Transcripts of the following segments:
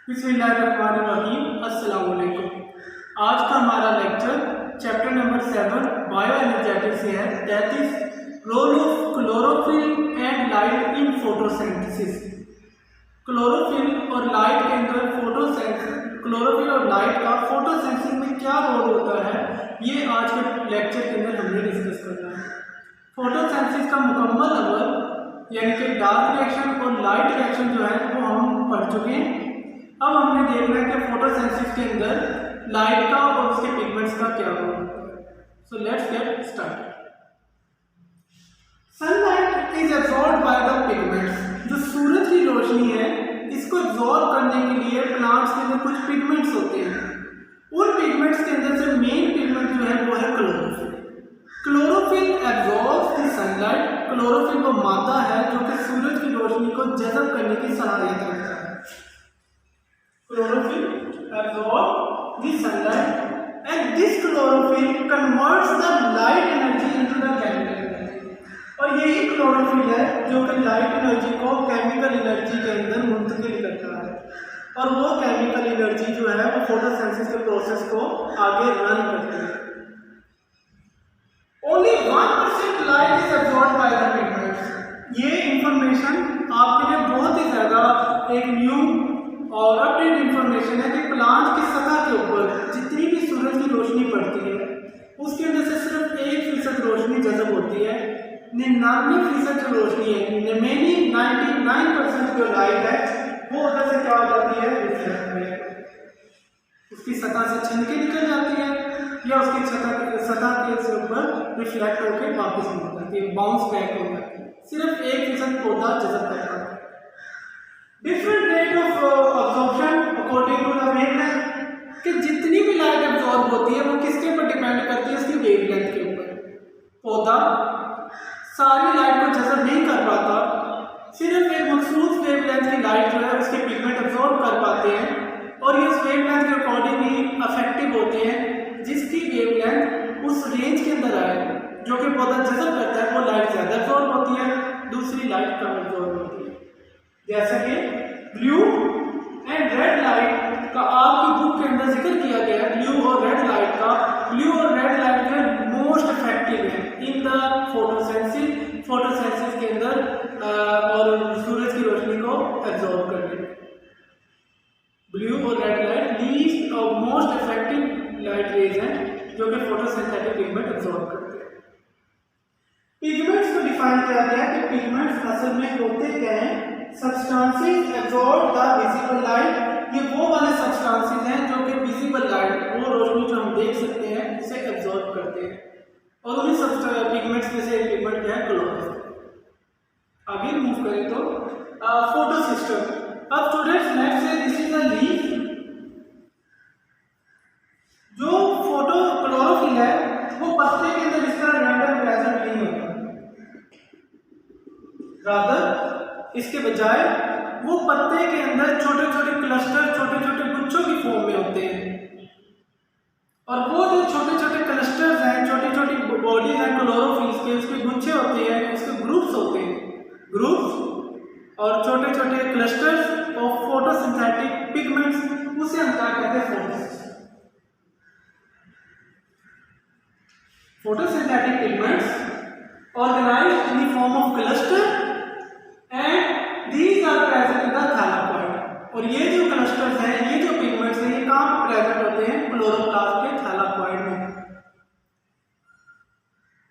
बिस्मिल्लाहिर्रहमानिर्रहीम। अस्सलाम वालेकुम। आज का हमारा lecture chapter number 7 bioenergetic से है, that is role of chlorophyll and light in photosynthesis. Chlorophyll और लाइट के अंदर क्लोरोफिल और लाइट का फोटोसिंथेसिस में क्या रोल होता है, ये आज के लेक्चर के अंदर हमने डिस्कस करना है। फोटोसिंथेसिस का मुकम्मल अमल यानी कि डार्क रिएक्शन और लाइट रिएक्शन जो है वो हम पढ़ चुके हैं। अब हमने देखना है कि फोटोसिंथेसिस के अंदर लाइट का और उसके पिगमेंट्स का क्या रोल होता है। So let's get started. Sunlight is absorbed by the pigments. जो सूरज की रोशनी है इसको एब्जॉर्ब करने के लिए प्लांट्स के अंदर कुछ पिगमेंट्स होते हैं। उन पिगमेंट्स के अंदर से मेन पिगमेंट जो है वो है chlorophyll. Chlorophyll absorbs the sunlight. Chlorophyll वो मादा है जो कि सूरज की रोशनी को जज़ब करने की सलाहियत रखता है। Chlorophyll absorbs the sunlight and this chlorophyll converts the light energy into the chemical energy। और यही क्लोरोफिल है जो कि लाइट एनर्जी को केमिकल एनर्जी के अंदर मुंतकिल करता है, और वो केमिकल एनर्जी जो है वो फोटोसिंथेसिस के प्रोसेस को आगे रन करती है। Only 1% light is absorbed by the pigments। ये इंफॉर्मेशन आपके लिए बहुत ही ज़्यादा एक न्यू और अपडेट इंफॉर्मेशन है कि प्लांट की सतह के ऊपर जितनी भी सूरज की रोशनी पड़ती है उसके अंदर से सिर्फ 1% रोशनी जज़ब होती है। 99% जो रोशनी है, रिमेनिंग 99% जो लाइट है वो उधर से क्या हो जाती है, रिफ्लेक्ट में उसकी सतह से छिन के निकल जाती है या उसकी सतह के ऊपर रिफ्लेक्ट होकर वापस निकल जाती है, बाउंस बैक हो जाती है। सिर्फ 1% पौधा जज़ब करता है। Different rate of absorption according to the wavelength, कि जितनी भी लाइट अब्जॉर्ब होती है वो किसके ऊपर डिपेंड करती है, उसकी वेवलेंथ के ऊपर। पौधा सारी लाइट को जज़ब नहीं कर पाता, सिर्फ एक मखसूस वेवलेंथ की लाइट जो है उसके पिगमेंट अब्जॉर्ब कर पाते हैं और ये उस वेवलेंथ के अकॉर्डिंग ही अफेक्टिव होते हैं। जिसकी वेवलेंथ उस रेंज के अंदर आए जो कि पौधा जज़ब करता है वो लाइट ज़्यादा अब्जॉर्ब होती है, दूसरी लाइट कम अब्जॉर्ब होती है। जैसे कि ब्लू एंड रेड लाइट का आपकी बुक के अंदर जिक्र किया गया है। ब्लू और रेड लाइट का, ब्लू और रेड लाइट जो मोस्ट इफेक्टिव है इन द फोटोसिंथेसिस के अंदर और सूरज की रोशनी को एब्जॉर्ब करने में। ब्लू और रेड लाइट लीस्ट और मोस्ट इफेक्टिव लाइट रेज हैं जो कि फोटोसिंथेटिक पिगमेंट एब्जॉर्ब करते हैं। पिगमेंट्स को डिफाइन किया गया कि पिगमेंट्स असल में होते क्या हैं। Substances absorb the visible light। ये वो वाले substances हैं जो कि visible light, वो रोशनी जो हम देख सकते हैं उसे एब्जॉर्ब करते हैं, और उन्हीं पिगमेंट्स में से एक पिगमेंट क्या है, क्लोरोफिल। आगे मूव करें तो फोटो सिस्टम। अब स्टूडेंट्स नेक्स्ट है दिस इज अ लीफ। जो फोटो क्लोरोफिल है वो पत्ते के अंदर इस तरह रैंडम प्रेजेंट नहीं होता, रादर इसके बजाय वो पत्ते के अंदर छोटे छोटे क्लस्टर, छोटे छोटे गुच्छों की फॉर्म में होते हैं, और वो जो छोटे छोटे क्लस्टर्स हैं, छोटी छोटी बॉडीज हैं क्लोरोफिल्स के, उसके गुच्छे होते हैं, उसके ग्रुप्स होते हैं, ग्रुप्स और छोटे छोटे क्लस्टर्स ऑफ फोटोसिंथेटिक पिगमेंट्स, उसे हम क्या कहते हैं, photosynthesis. Photosynthetic pigments organized in the form of cluster and these are present in the thylakoid. और ये जो क्लस्टर्स हैं, ये जो पिगमेंट्स हैं, ये कहाँ प्रेजेंट होते हैं, क्लोरोप्लास्ट के थैलाकोइड में।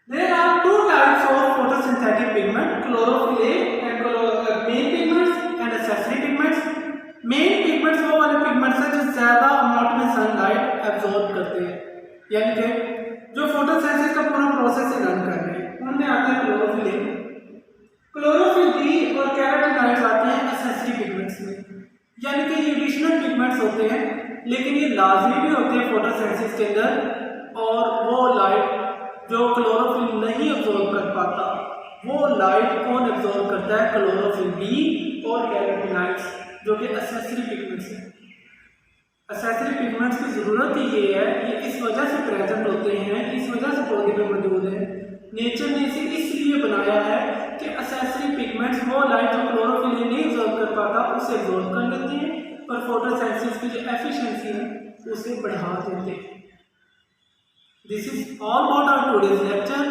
There are two types of photosynthetic pigment, chlorophyll A and main pigments and accessory pigments. Main pigments वो वाले पिगमेंट्स हैं जो ज्यादा अमाउंट में सनलाइट एब्जॉर्ब करते हैं, यानी कि जो फोटोसिंथेसिस का पूरा प्रोसेस रन कर रहे हैं, उनमें आते हैं क्लोरोफिल ए। क्लोरोफिल बी और कैरोटीनॉइड्स आते हैं एक्सेसरी पिगमेंट्स में, यानी कि ये एडिशनल पिगमेंट्स होते हैं लेकिन ये लाजमी भी होते हैं फोटोसिंथेसिस के अंदर, और वो लाइट जो क्लोरोफिल नहीं एब्जॉर्ब कर पाता वो लाइट कौन एब्जॉर्ब करता है, क्लोरोफिल बी और कैरोटीनॉइड्स जो कि एक्सेसरी पिगमेंट्स हैं। एक्सेसरी पिगमेंट्स की ज़रूरत ही ये है, ये इस वजह से प्रेजेंट होते हैं, इस वजह से पौधे में मौजूद है। नेचर ने इसे इसलिए बनाया है कि एक्सेसरी पिगमेंट्स वो लाइट जो क्लोरोफिल नहीं एब्जॉर्ब कर पाता उसे एब्जॉर्ब कर लेते हैं, और फोटोसिंथेसिस की जो एफिशिएंसी है उसे बढ़ा देते हैं। This is all about our today's lecture,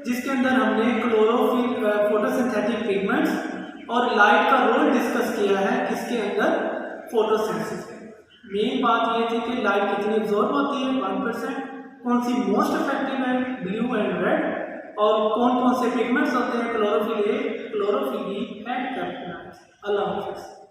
जिसके अंदर हमने क्लोरोफिल, फोटोसिंथेटिक पिगमेंट्स और लाइट का रोल डिस्कस किया है इसके अंदर फोटोसिंथेसिस में। मेन बात ये थी कि लाइट कितनी एब्जॉर्ब होती है 1%, कौन सी मोस्ट इफेक्टिव है ब्लू एंड रेड, और कौन कौन से पिगमेंट्स होते हैं chlorophyll A, chlorophyll B and carotenoids. अल्लाह हाफिज़।